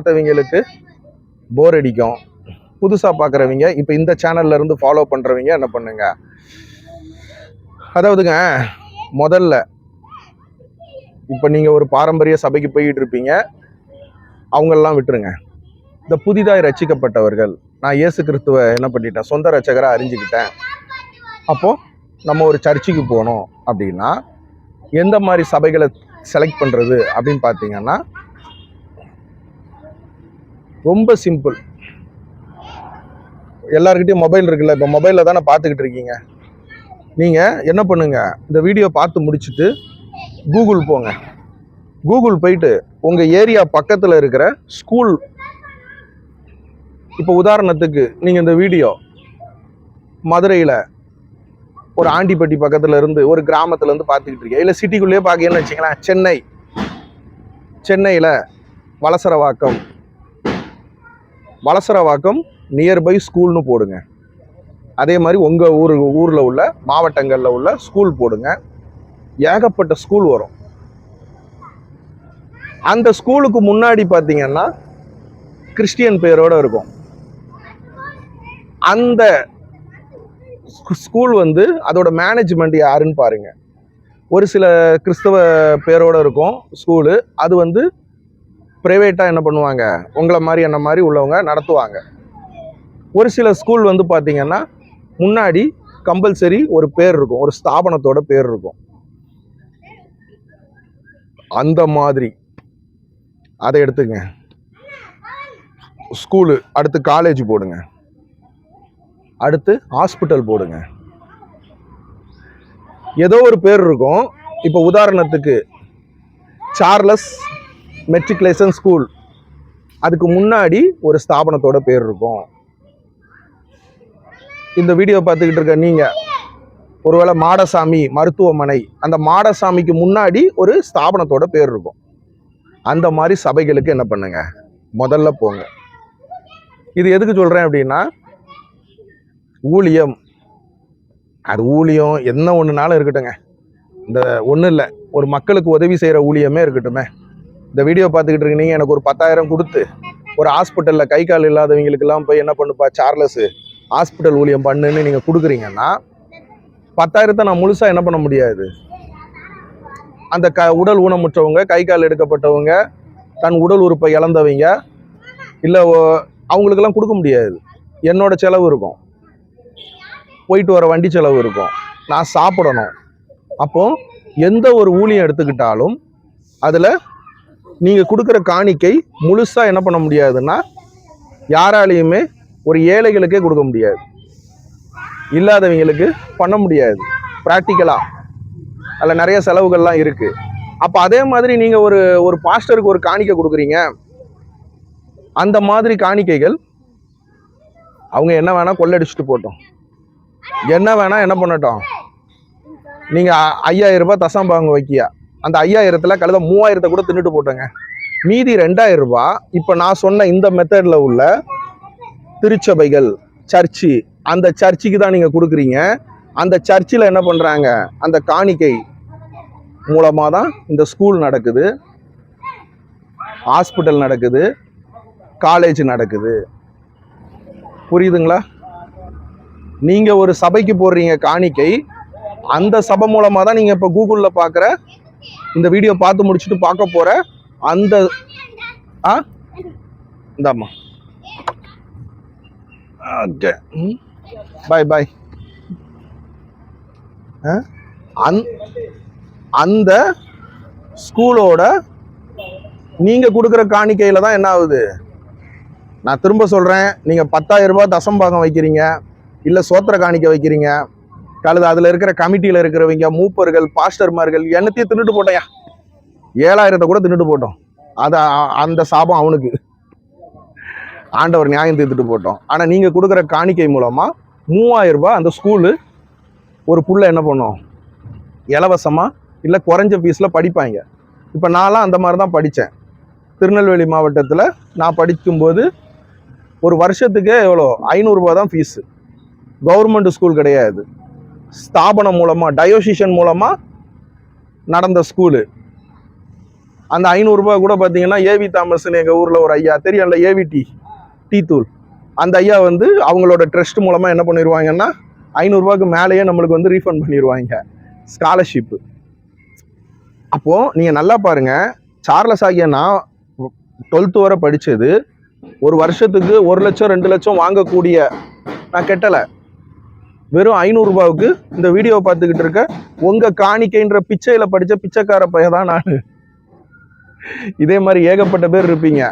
பார்த்தவங்களுக்கு போர் அடிக்கும். புதுசாக பார்க்குறவங்க இப்போ இந்த சேனல்ல இருந்து ஃபாலோ பண்ணுறவங்க என்ன பண்ணுங்க, அதாவதுங்க முதல்ல இப்போ நீங்கள் ஒரு பாரம்பரிய சபைக்கு போயிட்டு இருப்பீங்க, அவங்களெல்லாம் விட்டுருங்க. இந்த புதிதாக ரட்சிக்கப்பட்டவர்கள், நான் இயேசு கிறிஸ்துவை என்ன பண்ணிட்டேன், சொந்த ரட்சகராக அறிஞ்சிக்கிட்டேன், அப்போது நம்ம ஒரு சர்ச்சுக்கு போனோம் அப்படின்னா எந்த மாதிரி சபைகளை செலக்ட் பண்ணுறது அப்படின்னு பார்த்தீங்கன்னா ரொம்ப சிம்பிள். எல்லாருக்கிட்டையும் மொபைல் இருக்குல்ல, இப்போ மொபைலில் தானே பார்த்துக்கிட்டு இருக்கீங்க. நீங்கள் என்ன பண்ணுங்க, இந்த வீடியோ பார்த்து முடிச்சுட்டு கூகுள் போங்க. கூகுள் போயிட்டு உங்கள் ஏரியா பக்கத்தில் இருக்கிற ஸ்கூல், இப்போ உதாரணத்துக்கு நீங்கள் இந்த வீடியோ மதுரையில் ஒரு ஆண்டிப்பட்டி பக்கத்தில் இருந்து ஒரு கிராமத்துலேருந்து பார்த்துக்கிட்டு இருக்கீங்க, இல்லை சிட்டிக்குள்ளேயே பார்க்கணும்னு வச்சிங்களேன், சென்னையில் வலசரவாக்கம் நியர்பை ஸ்கூல்னு போடுங்க. அதே மாதிரி உங்கள் ஊரில் உள்ள மாவட்டங்களில் உள்ள ஸ்கூல் போடுங்க. ஏகப்பட்ட ஸ்கூல் வரும். அந்த ஸ்கூலுக்கு முன்னாடி பார்த்தீங்கன்னா கிறிஸ்டியன் பேரோட இருக்கும். அந்த ஸ்கூல் அதோட மேனேஜ்மெண்ட் யாருன்னு பாருங்க. ஒரு சில கிறிஸ்தவ பேரோட இருக்கும் ஸ்கூலு. அது ப்ரைவேட்டாக என்ன பண்ணுவாங்க, உங்களை மாதிரி என்ன மாதிரி உள்ளவங்க நடத்துவாங்க. ஒரு சில ஸ்கூல் பார்த்தீங்கன்னா முன்னாடி கம்பல்சரி ஒரு பேர் இருக்கும், ஒரு ஸ்தாபனத்தோட பேர் இருக்கும். அந்த மாதிரி அதை எடுத்துங்க. ஸ்கூலு அடுத்து காலேஜ் போடுங்க, அடுத்து ஹாஸ்பிட்டல் போடுங்க. ஏதோ ஒரு பேர் இருக்கும். இப்போ உதாரணத்துக்கு சார்லஸ் மெட்ரிகுலேஷன் ஸ்கூல், அதுக்கு முன்னாடி ஒரு ஸ்தாபனத்தோட பேர் இருக்கும். இந்த வீடியோ பார்த்துக்கிட்டு இருக்க நீங்கள் ஒருவேளை மாடசாமி மருத்துவமனை, அந்த மாடசாமிக்கு முன்னாடி ஒரு ஸ்தாபனத்தோட பேர் இருக்கும். அந்த மாதிரி சபைகளுக்கு என்ன பண்ணுங்க, முதல்ல போங்க. இது எதுக்கு சொல்கிறேன் அப்படின்னா, ஊழியம், அது ஊழியம் என்ன ஒன்றுனாலும் இருக்கட்டுங்க. இந்த ஒன்றும் இல்லை, ஒரு மக்களுக்கு உதவி செய்கிற ஊழியமே இருக்கட்டுமே. இந்த வீடியோ பார்த்துக்கிட்டு இருக்கீங்க, எனக்கு ஒரு 10,000 கொடுத்து ஒரு ஹாஸ்பிட்டலில் கை கால் இல்லாதவங்களுக்கெல்லாம் போய் என்ன பண்ணுப்பா சார்லஸ் ஹாஸ்பிட்டல் ஊழியம் பண்ணுன்னு நீங்கள் கொடுக்குறீங்கன்னா 10,000 நான் முழுசாக என்ன பண்ண முடியாது. அந்த உடல் ஊனமுற்றவங்க, கை கால் எடுக்கப்பட்டவங்க, தன் உடல் உறுப்பை இழந்தவங்க, இல்லை அவங்களுக்கெல்லாம் கொடுக்க முடியாது. என்னோட செலவு இருக்கும், போயிட்டு வர வண்டி செலவு இருக்கும், நான் சாப்பிடணும். அப்போது எந்த ஒரு ஊழியம் எடுத்துக்கிட்டாலும் அதில் நீங்கள் கொடுக்குற காணிக்கை முழுசாக என்ன பண்ண முடியாதுன்னா யாராலையுமே ஒரு ஏழைகளுக்கே கொடுக்க முடியாது, இல்லாதவங்களுக்கு பண்ண முடியாது. ப்ராக்டிக்கலாக அதில் நிறைய செலவுகள்லாம் இருக்குது. அப்போ அதே மாதிரி நீங்கள் ஒரு பாஸ்டருக்கு ஒரு காணிக்கை கொடுக்குறீங்க, அந்த மாதிரி காணிக்கைகள் அவங்க என்ன வேணால் கொள்ளடிச்சிட்டு போட்டோம், என்ன வேணால் என்ன பண்ணட்டும். நீங்கள் 5,000 ரூபாய் தசம்பாங்க வைக்கியா, அந்த 5,000ல் கழுத 3,000 கூட தின்னுட்டு போட்டோங்க. மீதி 2,000 ரூபாய் இப்போ நான் சொன்ன இந்த மெத்தடில் உள்ள திருச்சபைகள், சர்ச்சு, அந்த சர்ச்சுக்கு தான் நீங்கள் கொடுக்குறீங்க. அந்த சர்ச்சில் என்ன பண்ணுறாங்க, அந்த காணிக்கை மூலமாக தான் இந்த ஸ்கூல் நடக்குது, ஹாஸ்பிட்டல் நடக்குது, காலேஜ் நடக்குது. புரியுதுங்களா? நீங்கள் ஒரு சபைக்கு போடுறீங்க காணிக்கை, அந்த சபை மூலமாக தான் நீங்கள் இப்போ கூகுளில் பார்க்குற, இந்த வீடியோ பார்த்து முடிச்சுட்டு பார்க்க போகிற அந்த இந்தாம்மா, ஓகே, பாய் பாய். அந்த ஸ்கூலோட நீங்கள் கொடுக்குற காணிக்கையில் தான் என்ன ஆகுது. நான் திரும்ப சொல்கிறேன், நீங்கள் 10,000 ரூபாய் தசம்பாகம் வைக்கிறீங்க, இல்லை சோத்திர காணிக்கை வைக்கிறீங்க, கழுது அதில் இருக்கிற கமிட்டியில் இருக்கிறவங்க, மூப்பர்கள், பாஸ்டர்மார்கள் என்னத்தையும் தின்னுட்டு போட்டோயா, 7,000 கூட தின்னுட்டு போட்டோம். அது அந்த சாபம் அவனுக்கு, ஆண்டவர் நியாயம் தீர்த்துட்டு போட்டோம். ஆனால் நீங்கள் கொடுக்குற காணிக்கை மூலமாக 3,000 ரூபாய் அந்த ஸ்கூலு ஒரு புள்ள என்ன பண்ணும், இலவசமாக இல்லை குறைஞ்ச ஃபீஸில் படிப்பாங்க. இப்போ நான்லாம் அந்த மாதிரி தான் படித்தேன். திருநெல்வேலி மாவட்டத்தில் நான் படிக்கும்போது ஒரு வருஷத்துக்கே எவ்வளோ 500 ரூபா தான் ஃபீஸு. கவர்மெண்ட் ஸ்கூல் கிடையாது, ஸ்தாபனம் மூலமாக, டயோசிஷன் மூலமாக நடந்த ஸ்கூலு. அந்த 500 ரூபாய் கூட பார்த்தீங்கன்னா ஏவி தாமஸ்ன்னு எங்கள் ஊரில் ஒரு ஐயா தெரியும்ல, ஏவி டீ தூள், அந்த ஐயா வந்து அவங்களோட ட்ரஸ்ட் மூலமாக என்ன பண்ணிடுவாங்கன்னா 500 ரூபாய்க்கு மேலேயே நம்மளுக்கு வந்து ரீஃபண்ட் பண்ணிடுவாங்க ஸ்காலர்ஷிப்பு. அப்போது நீங்கள் நல்லா பாருங்கள், சார்லஸ் ஆகிய நான் 12th வரை படித்தது, ஒரு வருஷத்துக்கு 1 லட்சம் 2 லட்சம் வாங்கக்கூடிய நான் கெட்டலை. வெறும் 500 ரூபாவுக்கு இந்த வீடியோவை பார்த்துக்கிட்டு இருக்க உங்கள் காணிக்கைன்ற பிச்சையில் படித்த பிச்சைக்கார பைய தான் நான். இதே மாதிரி ஏகப்பட்ட பேர் இருப்பீங்க.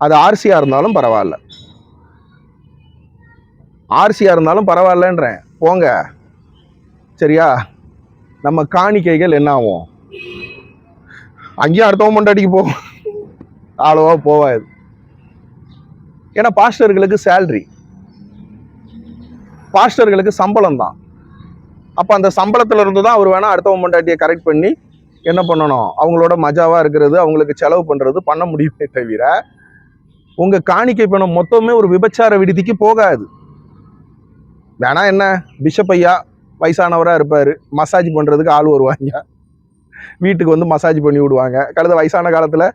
அது ஆர்சியா இருந்தாலும் பரவாயில்ல, ஆர்சியா இருந்தாலும் பரவாயில்லன்றேன், போங்க. சரியா? நம்ம காணிக்கைகள் என்ன ஆகும்? அங்கேயும் அடுத்தவன் மண்டாடிக்கு போகும், அவ்வளோவா போவாது. ஏன்னா பாஸ்டர்களுக்கு சேல்ரி, பாஸ்டர்களுக்கு சம்பளம் தான். அப்போ அந்த சம்பளத்தில் இருந்து தான் அவர் வேணால் அடுத்தவன் மண்டாட்டியை கரெக்ட் பண்ணி என்ன பண்ணணும், அவங்களோட மஜாவாக இருக்கிறது, அவங்களுக்கு செலவு பண்ணுறது பண்ண முடியுமே தவிர உங்கள் காணிக்கை பணம் மொத்தமே ஒரு விபச்சார விடுதிக்கு போகாது. வேணா என்ன, பிஷப் ஐயா வயசானவராக இருப்பார், மசாஜ் பண்ணுறதுக்கு ஆள் வருவாங்க, வீட்டுக்கு வந்து மசாஜ் பண்ணி விடுவாங்க. கழுத வயசான காலத்தில்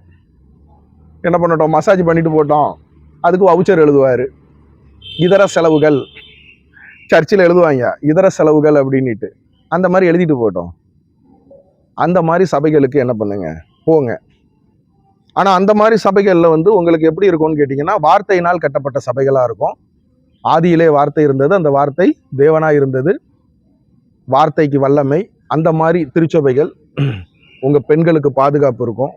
என்ன பண்ணட்டும், மசாஜ் பண்ணிட்டு போட்டோம், அதுக்கு வவுச்சர் எழுதுவார். இதர செலவுகள் சர்ச்சில் எழுதுவாங்க, இதர செலவுகள் அப்படின்ட்டு, அந்த மாதிரி எழுதிட்டு போட்டோம். அந்த மாதிரி சபைகளுக்கு என்ன பண்ணுங்க, போங்க. ஆனால் அந்த மாதிரி சபைகளில் வந்து உங்களுக்கு எப்படி இருக்கும்னு கேட்டிங்கன்னா, வார்த்தையினால் கட்டப்பட்ட சபைகளாக இருக்கும். ஆதியிலே வார்த்தை இருந்தது, அந்த வார்த்தை தேவனாக இருந்தது, வார்த்தைக்கு வல்லமை. அந்த மாதிரி திருச்சபைகள். உங்கள் பெண்களுக்கு பாதுகாப்பு இருக்கும்,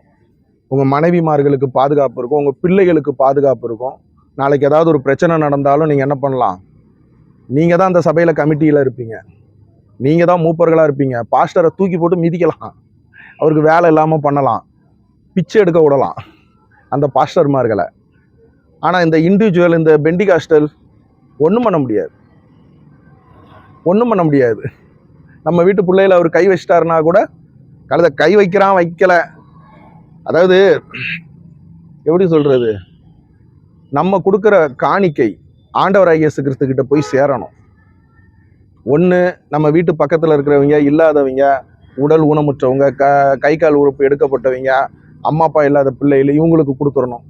உங்கள் மனைவிமார்களுக்கு பாதுகாப்பு இருக்கும், உங்கள் பிள்ளைகளுக்கு பாதுகாப்பு இருக்கும். நாளைக்கு ஏதாவது ஒரு பிரச்சனை நடந்தாலும் நீங்கள் என்ன பண்ணலாம், நீங்கள் தான் அந்த சபையில் கமிட்டியில் இருப்பீங்க, நீங்கள் தான் மூப்பர்களாக இருப்பீங்க. பாஸ்டரை தூக்கி போட்டு மிதிக்கலாம், அவருக்கு வேலை இல்லாமல் பண்ணலாம், பிச்சை எடுக்க விடலாம் அந்த பாஸ்டர்மார்களை. ஆனால் இந்த இண்டிவிஜுவல், இந்த பெண்டிகாஸ்டல் ஒன்றும் பண்ண முடியாது, ஒன்றும் பண்ண முடியாது. நம்ம வீட்டு பிள்ளையில அவர் கை வச்சிட்டாருன்னா கூட, கழுத கை வைக்கிறான் வைக்கலை, அதாவது எப்படி சொல்கிறது, நம்ம கொடுக்குற காணிக்கை ஆண்டவர் இயேசு கிறிஸ்து கிட்ட போய் சேரணும். ஒன்று நம்ம வீட்டு பக்கத்தில் இருக்கிறவங்க, இல்லாதவங்க, உடல் ஊனமுற்றவங்க, கை கால் உறுப்பு எடுக்கப்பட்டவங்க, அம்மா அப்பா இல்லாத பிள்ளைகள், இவங்களுக்கு கொடுத்துடணும்.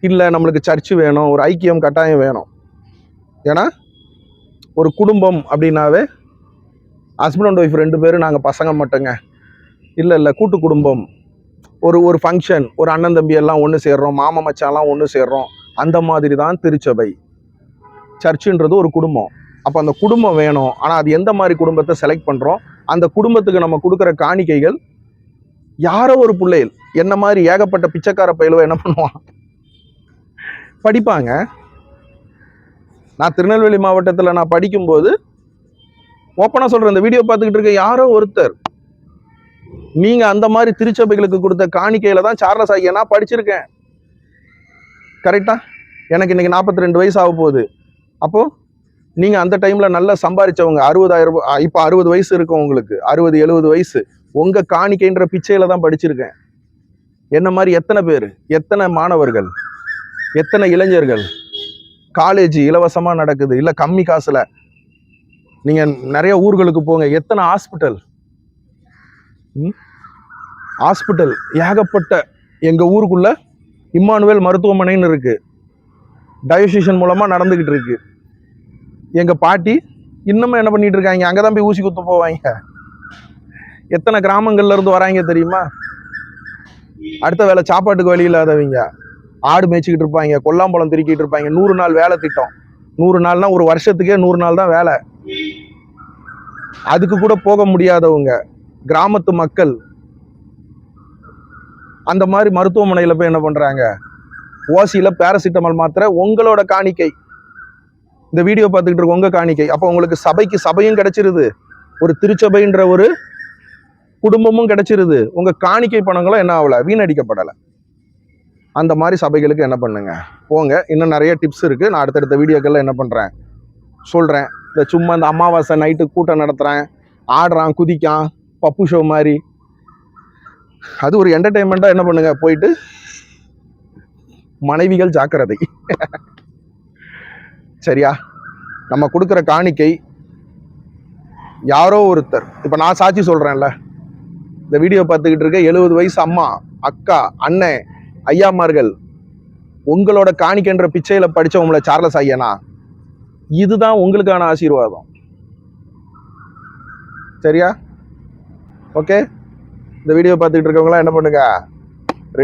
இல்லை நம்மளுக்கு சர்ச்சு வேணும், ஒரு ஐக்கியம் கட்டாயம் வேணும். ஏன்னா ஒரு குடும்பம் அப்படின்னாவே ஹஸ்பண்ட் அண்ட் ஒய்ஃப் 2 பேரும், நாங்கள் பசங்க மட்டுங்க, இல்லை கூட்டு குடும்பம். ஒரு ஃபங்க்ஷன், ஒரு அண்ணன் தம்பி எல்லாம் ஒன்று சேர்றோம், மாமா மச்சாலாம் ஒன்று சேர்றோம். அந்த மாதிரி தான் திருச்சபை. சர்ச்சுன்றது ஒரு குடும்பம். அப்போ அந்த குடும்பம் வேணும். ஆனால் அது எந்த மாதிரி குடும்பத்தை செலக்ட் பண்ணுறோம், அந்த குடும்பத்துக்கு நம்ம கொடுக்குற காணிக்கைகள் யாரோ ஒரு பிள்ளைகள் என்ன மாதிரி ஏகப்பட்ட பிச்சைக்கார பயிலுவ என்ன பண்ணுவான், படிப்பாங்க. நான் திருநெல்வேலி மாவட்டத்தில் நான் படிக்கும்போது ஓப்பனாக சொல்கிறேன், இந்த வீடியோ பார்த்துக்கிட்டு இருக்க யாரோ ஒருத்தர், நீங்கள் அந்த மாதிரி திருச்சபைகளுக்கு கொடுத்த காணிக்கையில் தான் சார்லஸ் ஆகிய நான் படிச்சிருக்கேன். கரெக்டாக எனக்கு இன்றைக்கி 42 வயசு ஆக போகுது. அப்போது நீங்கள் அந்த டைமில் நல்லா சம்பாதிச்சவங்க, 60,000 ரூபாய், இப்போ 60 வயசு இருக்கும் உங்களுக்கு, 60-70 வயசு, உங்கள் காணிக்கைன்ற பிச்சையில் தான் படிச்சிருக்கேன். என்ன மாதிரி எத்தனை பேர், எத்தனை மாணவர்கள், எத்தனை இளைஞர்கள், காலேஜ் இலவசமாக நடக்குது, இல்லை கம்மி காசில். நீங்கள் நிறைய ஊர்களுக்கு போங்க, எத்தனை ஹாஸ்பிட்டல் ஏகப்பட்ட. எங்கள் ஊருக்குள்ள இம்மானுவேல் மருத்துவமனைன்னு இருக்கு, டயோசிஷன் மூலமாக நடந்துக்கிட்டு இருக்கு. எங்கள் பாட்டி இன்னமும் என்ன பண்ணிட்டு இருக்காங்க, அங்கே தான் போய் ஊசி குத்த போவாங்க. எத்தனை கிராமங்கள்ல இருந்து வராங்க தெரியுமா? அடுத்த வேலை சாப்பாட்டுக்கு வழி இல்லாதவங்க, ஆடு மேய்ச்சிக்கிட்டு இருப்பாங்க, கொல்லாம்பழம் திருக்கிட்டு இருப்பாங்க. 100 நாள் வேலை திட்டம், 100 நாள்னா ஒரு வருஷத்துக்கே 100 நாள் தான் வேலை. அதுக்கு கூட போக முடியாதவங்க, கிராமத்து மக்கள் அந்த மாதிரி மருத்துவமனையில் போய் என்ன பண்றாங்க, ஓசியில பேராசிட்டமால் மாத்திரை. உங்களோட காணிக்கை, இந்த வீடியோ பார்த்துக்கிட்டு இருக்க உங்க காணிக்கை. அப்போ உங்களுக்கு சபையும் கிடைச்சிருது, ஒரு திருச்சபைன்ற ஒரு குடும்பமும் கிடைச்சிருது. உங்க காணிக்கை பணங்களும் என்ன ஆகல, வீணடிக்கப்படலை. அந்த மாதிரி சபைகளுக்கு என்ன பண்ணுங்க, போங்க. இன்னும் நிறைய டிப்ஸ் இருக்கு, நான் அடுத்தடுத்த வீடியோக்கள்ல என்ன பண்றேன் சொல்றேன். இந்த சும்மா இந்த அமாவாசை நைட்டு கூட்டம் நடத்துறேன், ஆடுறான் குதிக்கான் பப்பு ஷோ மாதிரி, அது ஒரு என்டர்டைன்மெண்ட்டாக என்ன பண்ணுங்க, போயிட்டு மனைவிகள் ஜாக்கிரதை. சரியா? நம்ம கொடுக்குற காணிக்கை யாரோ ஒருத்தர், இப்போ நான் சாட்சி சொல்கிறேன்ல, இந்த வீடியோ பார்த்துக்கிட்டு இருக்க 70 வயசு அம்மா, அக்கா, அண்ணன், ஐயாமார்கள், உங்களோட காணிக்கன்ற பிச்சையில படிச்சவங்கள சார்லஸ் ஐயனா, இதுதான் உங்களுக்கான ஆசீர்வாதம். சரியா? ஓகே, இந்த வீடியோ பார்த்துக்கிட்டு இருக்கவங்களாம் என்ன பண்ணுங்க,